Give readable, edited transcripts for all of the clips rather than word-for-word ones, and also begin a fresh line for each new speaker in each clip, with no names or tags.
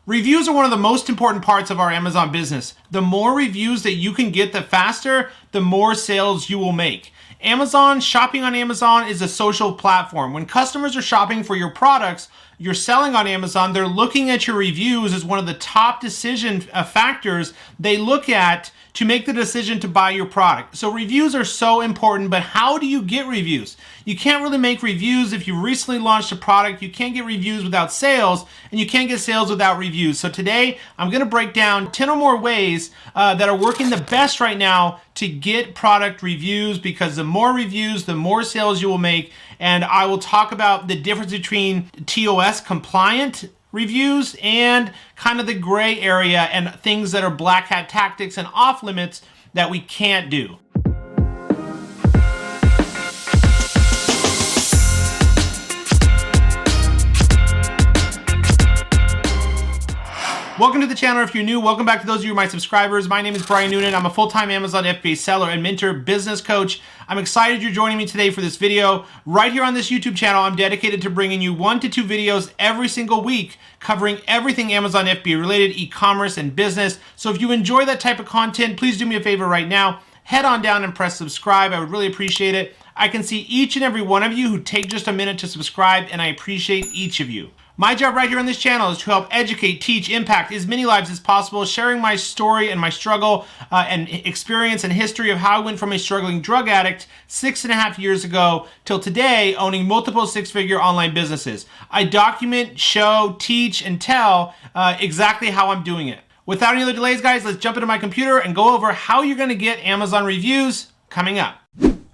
Reviews are one of the most important parts of our Amazon business. The more reviews that you can get, the faster, the more sales you will make. Shopping on Amazon is a social platform. When customers are shopping for your products, you're selling on Amazon, they're looking at your reviews as one of the top decision factors they look at to make the decision to buy your product. So reviews are so important, but how do you get reviews? You can't really make reviews if you recently launched a product. You can't get reviews without sales, and you can't get sales without reviews. So today, I'm gonna break down 10 or more ways that are working the best right now to get product reviews, because the more reviews, the more sales you will make. And I will talk about the difference between TOS compliant reviews and kind of the gray area and things that are black hat tactics and off limits that we can't do. Welcome to the channel. If you're new, welcome back to those of you who are my subscribers. My name is Brian Noonan. I'm a full-time Amazon FBA seller and mentor business coach. I'm excited you're joining me today for this video. Right here on this YouTube channel, I'm dedicated to bringing you 1 to 2 videos every single week covering everything Amazon FBA related, e-commerce and business. So if you enjoy that type of content, please do me a favor right now. Head on down and press subscribe. I would really appreciate it. I can see each and every one of you who take just a minute to subscribe, and I appreciate each of you. My job right here on this channel is to help educate, teach, impact as many lives as possible, sharing my story and my struggle and experience and history of how I went from a struggling drug addict 6.5 years ago till today owning multiple six-figure online businesses. I document, show, teach, and tell exactly how I'm doing it. Without any other delays, guys, let's jump into my computer and go over how you're gonna get Amazon reviews coming up.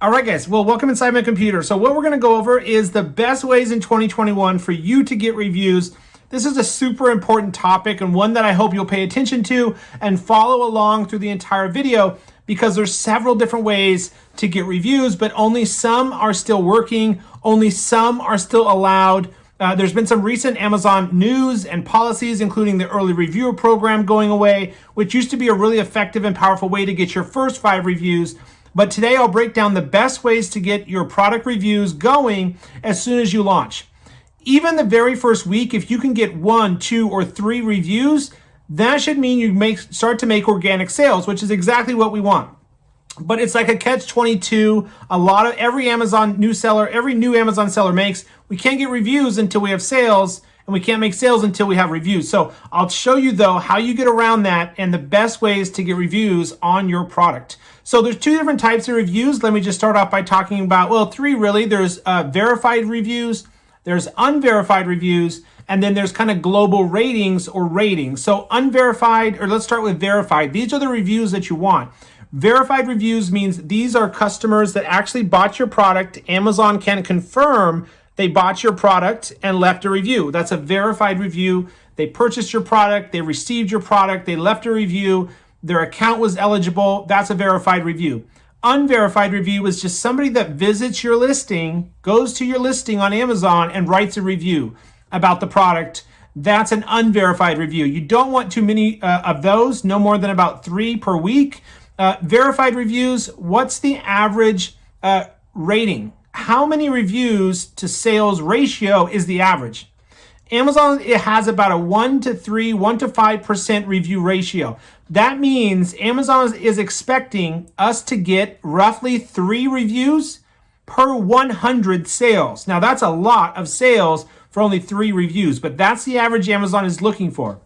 All right, guys, well, welcome inside my computer. So what we're gonna go over is the best ways in 2021 for you to get reviews. This is a super important topic and one that I hope you'll pay attention to and follow along through the entire video, because there's several different ways to get reviews, but only some are still working, only some are still allowed. There's been some recent Amazon news and policies, including the early reviewer program going away, which used to be a really effective and powerful way to get your first 5 reviews. But today I'll break down the best ways to get your product reviews going as soon as you launch. Even the very first week, if you can get 1, 2, or 3 reviews, that should mean you start to make organic sales, which is exactly what we want. But it's like a catch-22. Every new Amazon seller makes, we can't get reviews until we have sales, and we can't make sales until we have reviews. So I'll show you though how you get around that and the best ways to get reviews on your product. So there's 2 different types of reviews. Let me just start off by talking about, well, 3 really. There's verified reviews, there's unverified reviews, and then there's kind of global ratings or ratings. So unverified, or let's start with verified. These are the reviews that you want. Verified reviews means these are customers that actually bought your product. Amazon can confirm they bought your product and left a review. That's a verified review. They purchased your product, they received your product, they left a review, their account was eligible. That's a verified review. Unverified review is just somebody that visits your listing, goes to your listing on Amazon and writes a review about the product. That's an unverified review. You don't want too many of those, no more than about 3 per week. Verified reviews, what's the average rating? How many reviews to sales ratio is the average? Amazon, it has about a 1 to 3, 1 to 5% review ratio. That means Amazon is expecting us to get roughly 3 reviews per 100 sales. Now that's a lot of sales for only 3 reviews, but that's the average Amazon is looking for.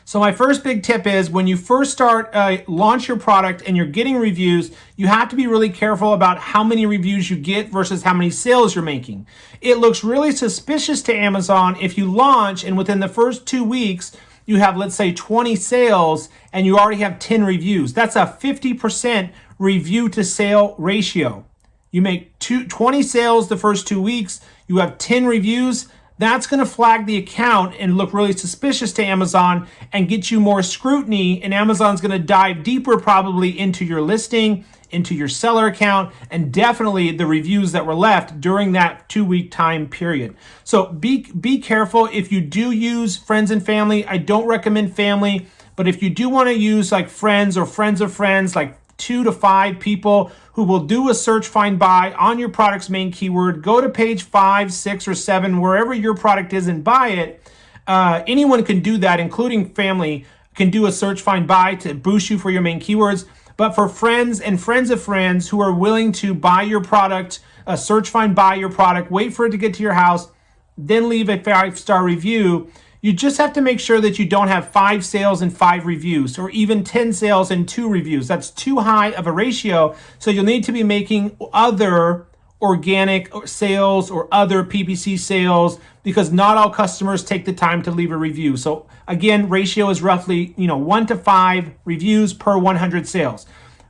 So my first big tip is when you first start launch your product and you're getting reviews, you have to be really careful about how many reviews you get versus how many sales you're making. It looks really suspicious to Amazon if you launch and within the first 2 weeks, you have, let's say, 20 sales and you already have 10 reviews. That's a 50% review to sale ratio. You make 20 sales the first 2 weeks, you have 10 reviews. That's going to flag the account and look really suspicious to Amazon and get you more scrutiny, and Amazon's going to dive deeper probably into your listing, into your seller account, and definitely the reviews that were left during that 2-week time period. So be careful. If you do use friends and family, I don't recommend family, but if you do want to use like friends or friends of friends, like 2 to 5 people who will do a search, find, buy on your product's main keyword. Go to page 5, 6, or 7, wherever your product is, and buy it. anyone can do that, including family, can do a search, find, buy to boost you for your main keywords. But for friends and friends of friends who are willing to buy your product, search, find, buy your product, wait for it to get to your house, then leave a 5-star review, you just have to make sure that you don't have 5 sales and 5 reviews, or even 10 sales and 2 reviews. That's too high of a ratio. So you'll need to be making other organic sales or other PPC sales, because not all customers take the time to leave a review. So again, ratio is roughly 1 to 5 reviews per 100 sales.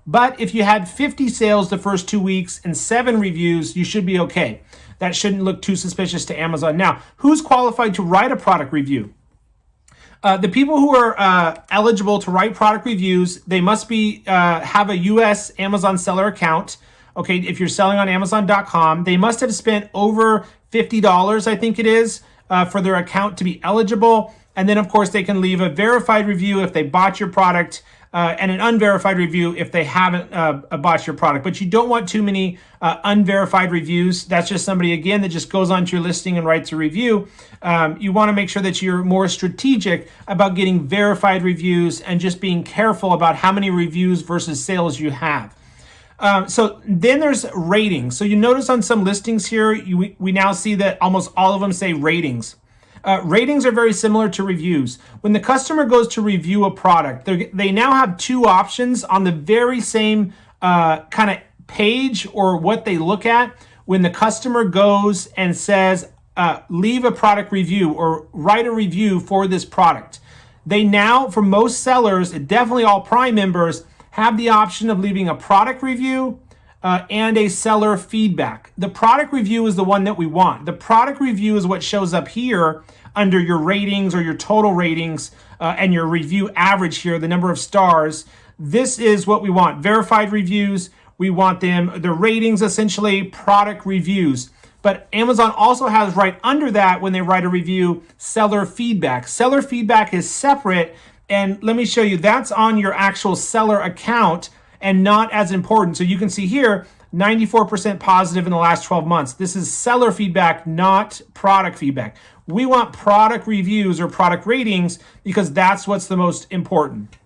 But if you had 50 sales the first 2 weeks and 7 reviews, you should be okay. That shouldn't look too suspicious to Amazon. Now, who's qualified to write a product review? The people who are eligible to write product reviews, they must be have a US Amazon seller account. Okay, if you're selling on Amazon.com, they must have spent over $50, I think it is, for their account to be eligible. And then, of course, they can leave a verified review if they bought your product, and an unverified review if they haven't bought your product. But you don't want too many unverified reviews. That's just somebody, again, that just goes onto your listing and writes a review. You want to make sure that you're more strategic about getting verified reviews and just being careful about how many reviews versus sales you have. So then there's ratings. So you notice on some listings here, we now see that almost all of them say ratings. Ratings are very similar to reviews. When the customer goes to review a product, they now have 2 options on the very same kind of page, or what they look at when the customer goes and says, leave a product review or write a review for this product. They now, for most sellers, definitely all Prime members, have the option of leaving a product review and a seller feedback. The product review is the one that we want. The product review is what shows up here under your ratings or your total ratings and your review average here, the number of stars. This is what we want. Verified reviews, we want them, the ratings, essentially product reviews. But Amazon also has right under that, when they write a review, seller feedback. Seller feedback is separate. And let me show you, that's on your actual seller account and not as important. So you can see here, 94% positive in the last 12 months. This is seller feedback, not product feedback. We want product reviews or product ratings because that's what's the most important.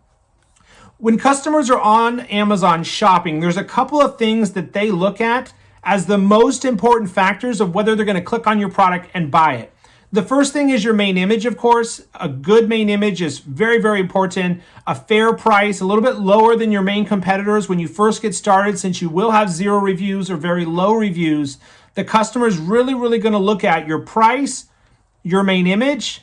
When customers are on Amazon shopping, there's a couple of things that they look at as the most important factors of whether they're going to click on your product and buy it. The first thing is your main image, of course. A good main image is very, very important. A fair price, a little bit lower than your main competitors when you first get started, since you will have 0 reviews or very low reviews. The customer is really, really going to look at your price, your main image,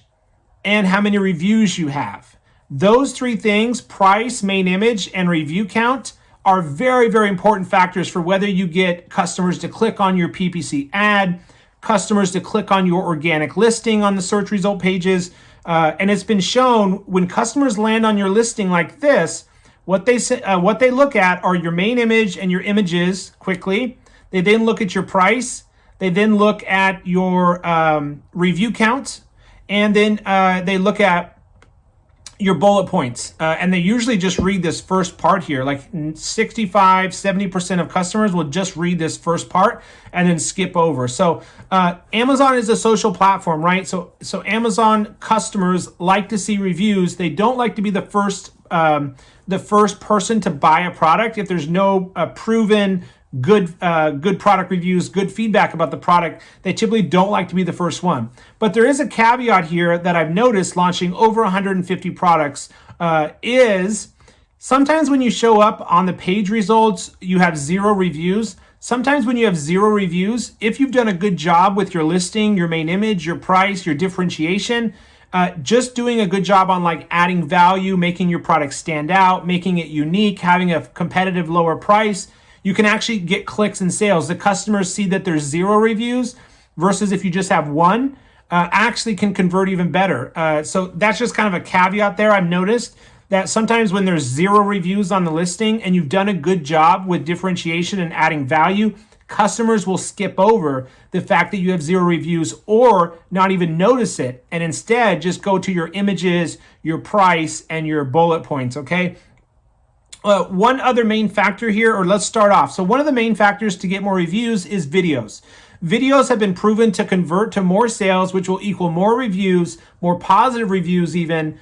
and how many reviews you have. Those 3 things, price, main image, and review count, are very, very important factors for whether you get customers to click on your PPC ad, customers to click on your organic listing on the search result pages. And it's been shown when customers land on your listing like this, what they look at are your main image and your images quickly. They then look at your price. They then look at your review count. And then they look at your bullet points. And they usually just read this first part here. Like 65, 70% of customers will just read this first part and then skip over. So Amazon is a social platform, right? So Amazon customers like to see reviews. They don't like to be the first person to buy a product if there's no proven good product reviews, good feedback about the product. They typically don't like to be the first one. But there is a caveat here that I've noticed launching over 150 products is sometimes when you show up on the page results, you have 0 reviews. Sometimes when you have 0 reviews, if you've done a good job with your listing, your main image, your price, your differentiation, just doing a good job on like adding value, making your product stand out, making it unique, having a competitive lower price, you can actually get clicks and sales. The customers see that there's 0 reviews versus if you just have 1, actually can convert even better. So that's just kind of a caveat there. I've noticed that sometimes when there's 0 reviews on the listing and you've done a good job with differentiation and adding value, customers will skip over the fact that you have 0 reviews or not even notice it, and instead just go to your images, your price, and your bullet points, okay? One other main factor here, or let's start off. So one of the main factors to get more reviews is videos. Videos have been proven to convert to more sales, which will equal more reviews, more positive reviews even,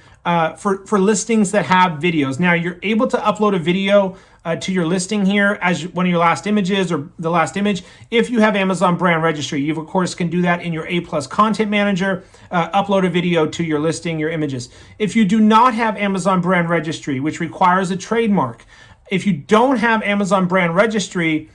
for listings that have videos. Now, you're able to upload a video to your listing here as one of your last images or the last image if you have Amazon brand registry. You, of course, can do that in your A+ content manager, upload a video to your listing, your images. If you do not have Amazon brand registry, which requires a trademark, if you don't have Amazon brand registry,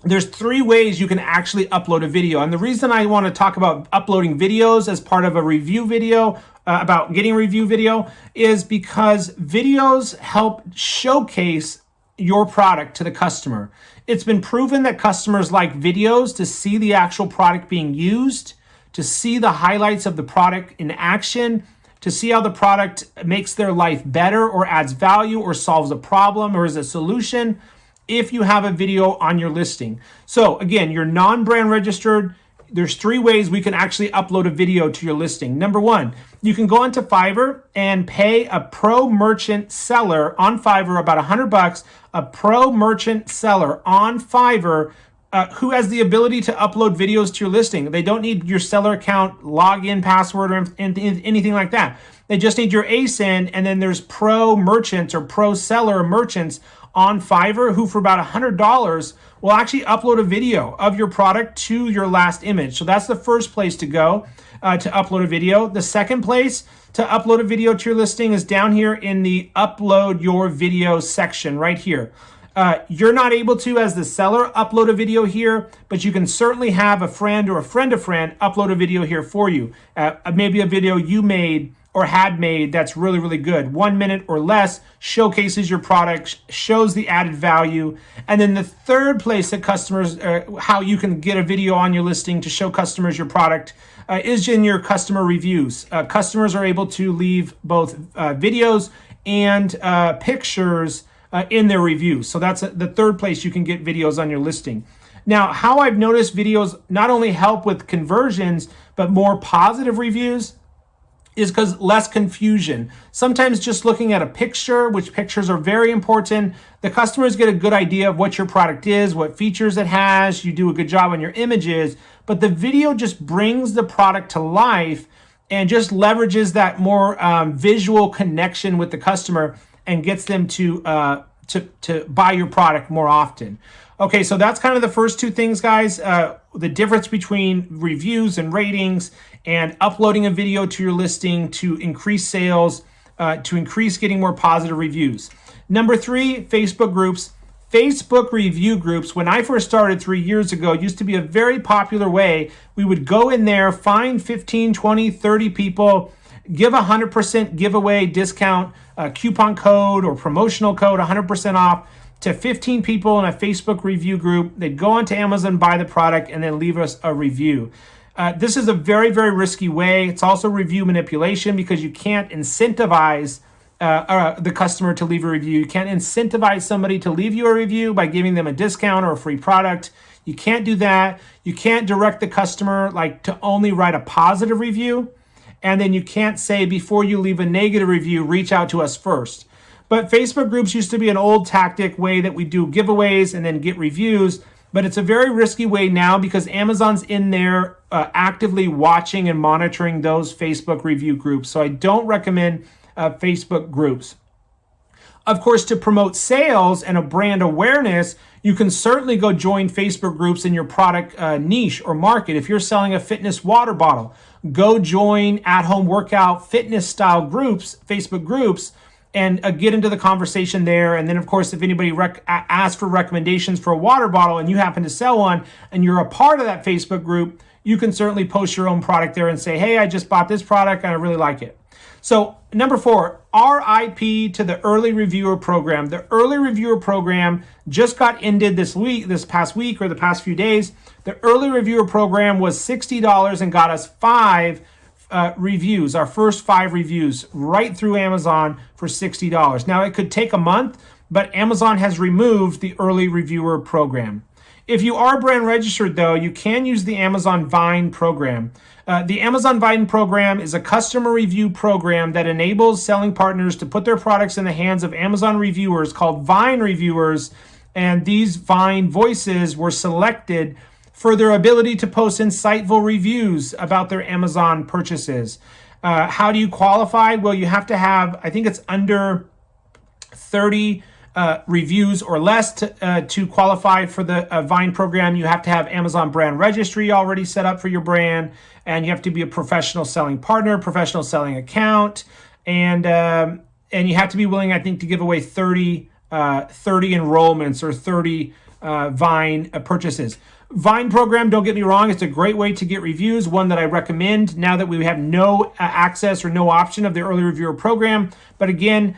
there's 3 ways you can actually upload a video. And the reason I want to talk about uploading videos as part of a review video, about getting a review video, is because videos help showcase your product to the customer. It's been proven that customers like videos to see the actual product being used, to see the highlights of the product in action, to see how the product makes their life better or adds value or solves a problem or is a solution if you have a video on your listing. So again, you're non-brand registered. There's 3 ways we can actually upload a video to your listing. Number 1, you can go onto Fiverr and pay a pro merchant seller on Fiverr about $100, a pro merchant seller on Fiverr who has the ability to upload videos to your listing. They don't need your seller account, login, password, or anything like that. They just need your ASIN, and then there's pro merchants or pro seller merchants on Fiverr who for about $100 will actually upload a video of your product to your last image. So that's the first place to go to upload a video. The second place to upload a video to your listing is down here in the upload your video section right here. You're not able to, as the seller, upload a video here, but you can certainly have a friend or a friend of friend upload a video here for you. Maybe a video you made or had made that's really, really good. 1 minute or less, showcases your product, shows the added value. And then the third place that customers, how you can get a video on your listing to show customers your product is in your customer reviews. Customers are able to leave both videos and pictures in their reviews. So that's the third place you can get videos on your listing. Now, how I've noticed videos not only help with conversions, but more positive reviews is because less confusion. Sometimes just looking at a picture, which pictures are very important, the customers get a good idea of what your product is, what features it has, you do a good job on your images, but the video just brings the product to life and just leverages that more visual connection with the customer and gets them to buy your product more often. Okay, so that's kind of the first 2 things, guys. The difference between reviews and ratings and uploading a video to your listing to increase sales, to increase getting more positive reviews. Number 3, Facebook groups. Facebook review groups, when I first started 3 years ago, used to be a very popular way. We would go in there, find 15, 20, 30 people, give 100% giveaway discount, coupon code or promotional code, 100% off to 15 people in a Facebook review group. They'd go onto Amazon, buy the product, and then leave us a review. This is a very, very risky way. It's also review manipulation because you can't incentivize the customer to leave a review. You can't incentivize somebody to leave you a review by giving them a discount or a free product. You can't do that. You can't direct the customer to only write a positive review. And then you can't say, before you leave a negative review, reach out to us first. But Facebook groups used to be an old tactic way that we do giveaways and then get reviews. But it's a very risky way now because Amazon's in there actively watching and monitoring those Facebook review groups. So I don't recommend Facebook groups. Of course, to promote sales and a brand awareness, you can certainly go join Facebook groups in your product niche or market. If you're selling a fitness water bottle, go join at-home workout fitness style groups, Facebook groups, and get into the conversation there. And then, of course, if anybody asks for recommendations for a water bottle and you happen to sell one and you're a part of that Facebook group, you can certainly post your own product there and say, hey, I just bought this product and I really like it. So number 4, RIP to the early reviewer program. The early reviewer program just got ended this past week or the past few days. The early reviewer program was $60 and got us 5 reviews, our first 5 reviews right through Amazon for $60. Now it could take a month, but Amazon has removed the early reviewer program. If you are brand registered though, you can use the Amazon Vine program. The Amazon Vine program is a customer review program that enables selling partners to put their products in the hands of Amazon reviewers called Vine reviewers. And these Vine voices were selected for their ability to post insightful reviews about their Amazon purchases. How do you qualify? Well, you have to have, I think it's under 30 reviews or less to qualify for the Vine program. You have to have Amazon brand registry already set up for your brand, and you have to be a professional selling partner, professional selling account, and you have to be willing, I think, to give away 30 enrollments or 30 Vine purchases. Vine program, don't get me wrong, it's a great way to get reviews, one that I recommend now that we have no access or no option of the early reviewer program. But again,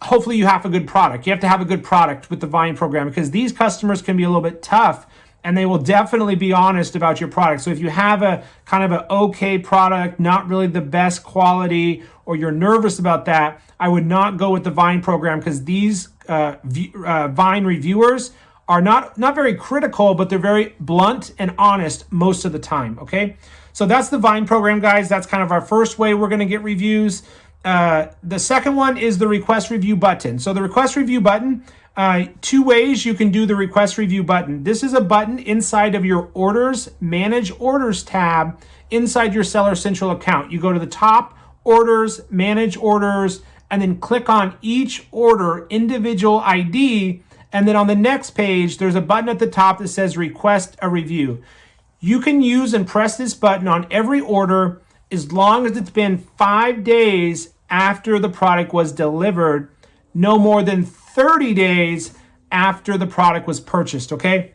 hopefully you have a good product. You have to have a good product with the Vine program, because these customers can be a little bit tough and they will definitely be honest about your product. So if you have a kind of an okay product, not really the best quality, or you're nervous about that, I would not go with the Vine program, because these Vine reviewers are not very critical, but they're very blunt and honest most of the time, okay? So that's the Vine program, guys. That's kind of our first way we're gonna get reviews. The second one is the request review button. So the request review button, two ways you can do the request review button. This is a button inside of your orders, manage orders tab inside your Seller Central account. You go to the top, orders, manage orders, and then click on each order individual ID. And then on the next page, there's a button at the top that says request a review. You can use and press this button on every order as long as it's been 5 days after the product was delivered, no more than 30 days after the product was purchased, okay?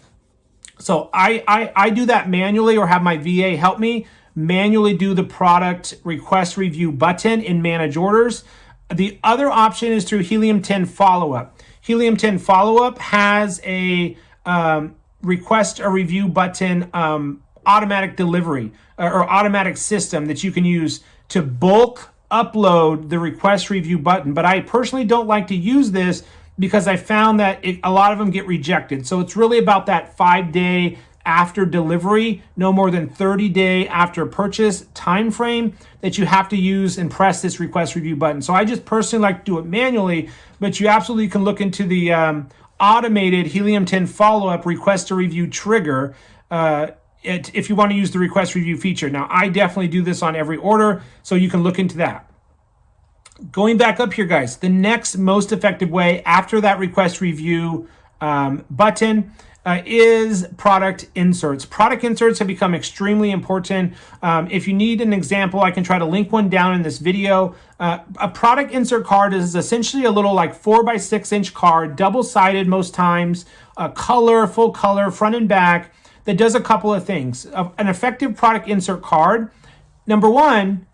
So I do that manually, or have my VA help me manually do the product request review button in manage orders. The other option is through Helium 10 follow-up. Helium 10 follow-up has a request a review button automatic delivery or automatic system that you can use to bulk upload the request review button. But I personally don't like to use this because I found that a lot of them get rejected. So it's really about that 5 day after delivery, no more than 30 day after purchase time frame that you have to use and press this request review button. So I just personally like to do it manually, but you absolutely can look into the automated Helium 10 follow-up request a review trigger if you want to use the request review feature. Now, I definitely do this on every order, so you can look into that. Going back up here, guys, the next most effective way after that request review button is product inserts. Product inserts have become extremely important. If you need an example, I can try to link one down in this video. A product insert card is essentially a little like 4x6 inch card, double-sided most times, full color, front and back, that does a couple of things. An effective product insert card, number one,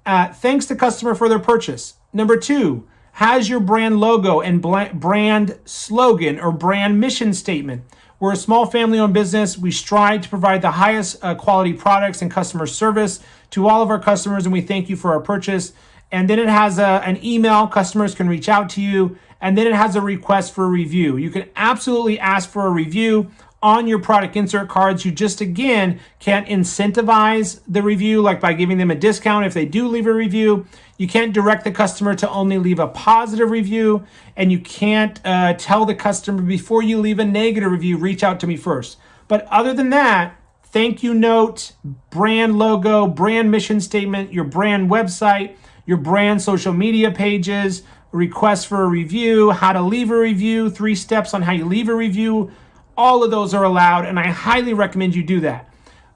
thanks the customer for their purchase. Number two, has your brand logo and brand slogan or brand mission statement. We're a small family-owned business. We strive to provide the highest quality products and customer service to all of our customers, and we thank you for our purchase. And then it has an email. Customers can reach out to you. And then it has a request for a review. You can absolutely ask for a review on your product insert cards. You just, again, can't incentivize the review, like by giving them a discount if they do leave a review. You can't direct the customer to only leave a positive review, and you can't tell the customer before you leave a negative review, reach out to me first. But other than that, thank you note, brand logo, brand mission statement, your brand website, your brand social media pages, request for a review, how to leave a review, 3 steps on how you leave a review. All of those are allowed, and I highly recommend you do that.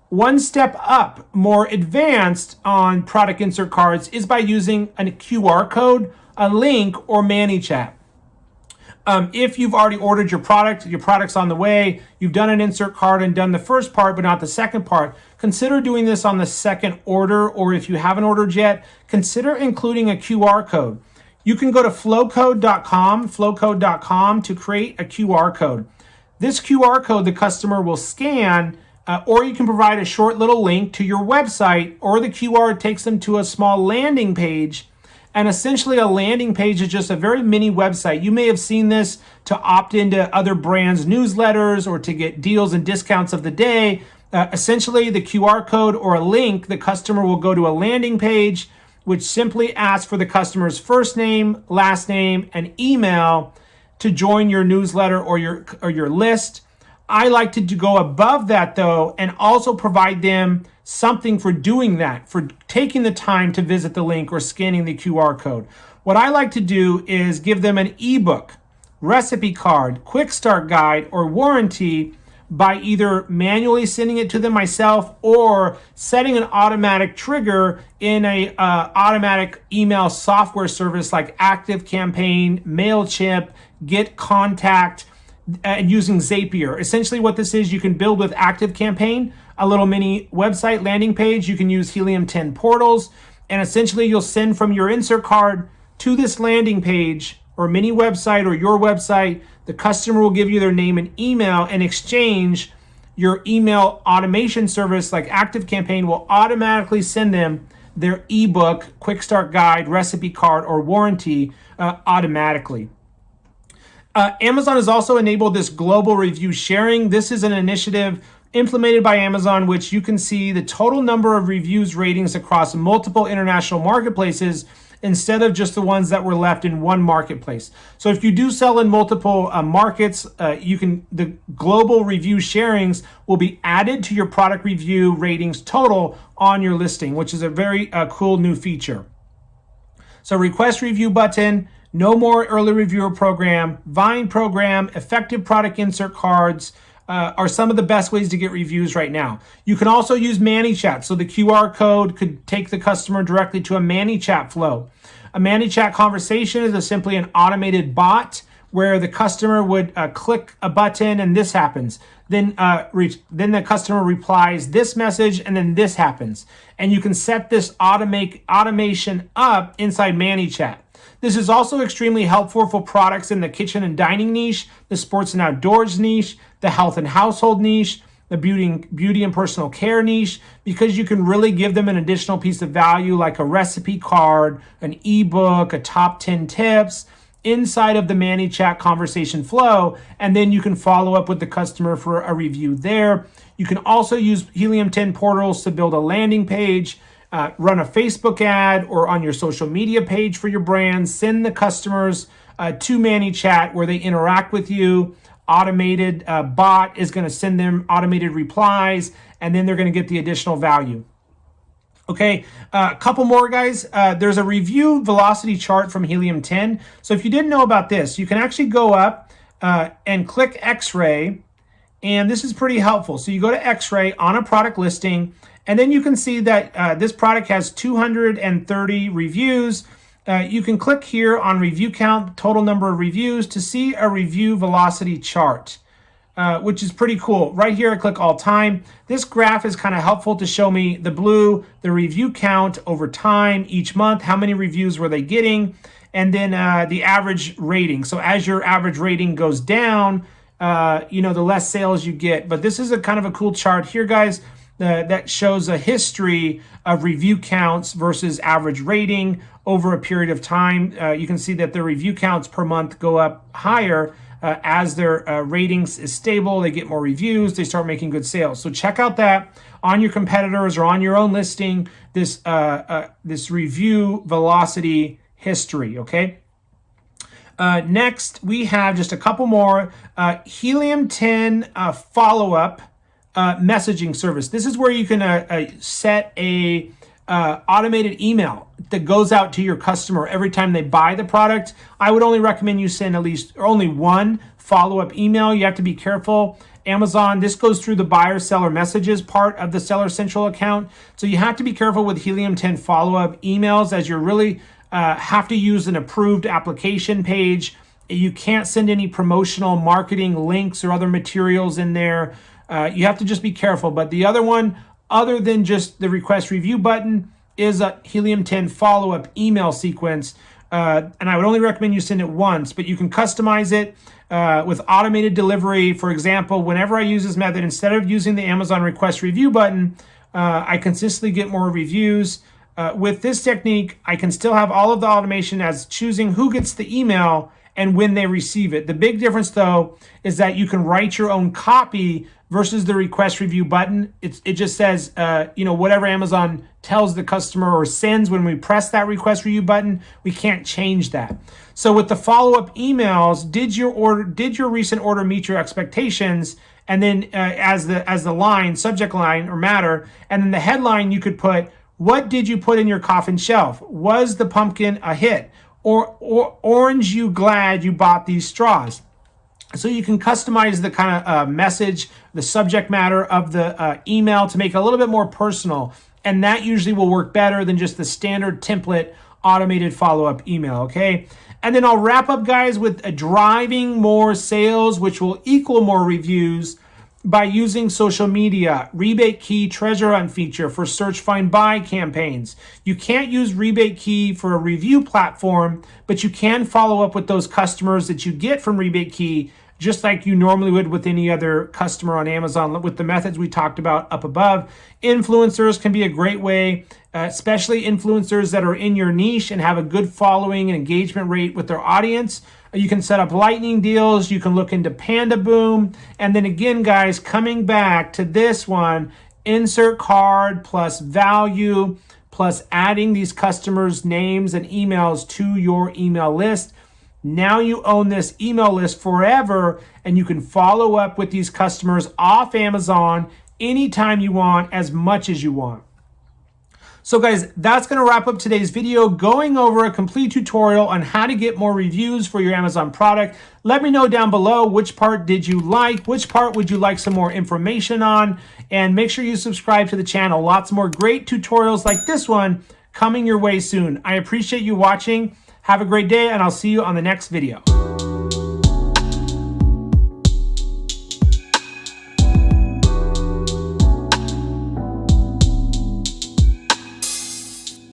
One step up, more advanced on product insert cards, is by using a QR code, a link, or ManyChat. If you've already ordered your product's on the way, you've done an insert card and done the first part but not the second part, consider doing this on the second order, or if you haven't ordered yet, consider including a QR code. You can go to flowcode.com to create a QR code. This QR code the customer will scan, or you can provide a short little link to your website, or the QR takes them to a small landing page. And essentially a landing page is just a very mini website. You may have seen this to opt into other brands' newsletters or to get deals and discounts of the day. Essentially, the QR code or a link, the customer will go to a landing page, which simply asks for the customer's first name, last name, and email to join your newsletter or your list. I like to go above that though, and also provide them something for doing that, for taking the time to visit the link or scanning the QR code. What I like to do is give them an ebook, recipe card, quick start guide, or warranty by either manually sending it to them myself or setting an automatic trigger in a automatic email software service like ActiveCampaign, MailChimp, GetContact, and using Zapier. Essentially what this is, you can build with ActiveCampaign a little mini website landing page. You can use Helium 10 portals, and essentially you'll send from your insert card to this landing page or mini website or your website. The customer will give you their name and email. In exchange, your email automation service like ActiveCampaign will automatically send them their ebook, quick start guide, recipe card, or warranty automatically. Amazon has also enabled this global review sharing. This is an initiative implemented by Amazon, which you can see the total number of reviews ratings across multiple international marketplaces instead of just the ones that were left in one marketplace. So if you do sell in multiple markets, the global review sharings will be added to your product review ratings total on your listing, which is a very cool new feature. So request review button, no more early reviewer program, Vine program, effective product insert cards, are some of the best ways to get reviews right now. You can also use ManyChat. So the QR code could take the customer directly to a ManyChat flow. A ManyChat conversation is simply an automated bot where the customer would click a button and this happens. Then the customer replies this message and then this happens. And you can set this automation up inside ManyChat. This is also extremely helpful for products in the kitchen and dining niche, the sports and outdoors niche, the health and household niche, the beauty and personal care niche, because you can really give them an additional piece of value like a recipe card, an ebook, a top 10 tips inside of the ManyChat conversation flow, and then you can follow up with the customer for a review there. You can also use Helium 10 portals to build a landing page, run a Facebook ad or on your social media page for your brand, send the customers to ManyChat where they interact with you. Automated bot is going to send them automated replies, and then they're going to get the additional value. Okay, a couple more, guys. There's a review velocity chart from Helium 10. So if you didn't know about this, you can actually go up and click X-ray, and this is pretty helpful. So you go to X-ray on a product listing, and then you can see that this product has 230 reviews. You can click here on review count, total number of reviews, to see a review velocity chart, which is pretty cool. Right here, I click all time. This graph is kind of helpful to show me the blue, the review count over time, each month, how many reviews were they getting, and then the average rating. So as your average rating goes down, the less sales you get. But this is a kind of a cool chart here, guys, that shows a history of review counts versus average rating over a period of time. You can see that the review counts per month go up higher as their ratings is stable. They get more reviews, they start making good sales. So check out that on your competitors or on your own listing, this review velocity history, okay? Next, we have just a couple more. Helium 10 follow-up messaging service. This is where you can set a automated email that goes out to your customer every time they buy the product. I would only recommend you send at least only one follow-up email. You have to be careful. Amazon, this goes through the buyer seller messages part of the Seller Central account. So you have to be careful with Helium 10 follow-up emails, as you're really have to use an approved application page. You can't send any promotional marketing links or other materials in there. You have to just be careful. But the other one, other than just the request review button, is a Helium 10 follow-up email sequence. And I would only recommend you send it once, but you can customize it with automated delivery. For example, whenever I use this method, instead of using the Amazon request review button, I consistently get more reviews. With this technique, I can still have all of the automation as choosing who gets the email and when they receive it. The big difference, though, is that you can write your own copy versus the request review button. It just says, whatever Amazon tells the customer or sends when we press that request review button, we can't change that. So with the follow-up emails, did your recent order meet your expectations? and then as the line, subject line or matter, and then the headline you could put, what did you put in your coffin shelf? Was the pumpkin a hit? Or orange you glad you bought these straws? So you can customize the kind of message, the subject matter of the email to make it a little bit more personal. And that usually will work better than just the standard template automated follow-up email, okay? And then I'll wrap up, guys, with driving more sales, which will equal more reviews by using social media, rebate key treasure hunt feature for search, find, buy campaigns. You can't use rebate key for a review platform, but you can follow up with those customers that you get from rebate key just like you normally would with any other customer on Amazon with the methods we talked about up above. Influencers can be a great way, especially influencers that are in your niche and have a good following and engagement rate with their audience. You can set up lightning deals. You can look into Panda Boom. And then again, guys, coming back to this one, insert card plus value plus adding these customers' names and emails to your email list. Now you own this email list forever, and you can follow up with these customers off Amazon anytime you want, as much as you want. So guys, that's going to wrap up today's video, going over a complete tutorial on how to get more reviews for your Amazon product. Let me know down below which part did you like, which part would you like some more information on, and make sure you subscribe to the channel. Lots more great tutorials like this one coming your way soon. I appreciate you watching. Have a great day, and I'll see you on the next video.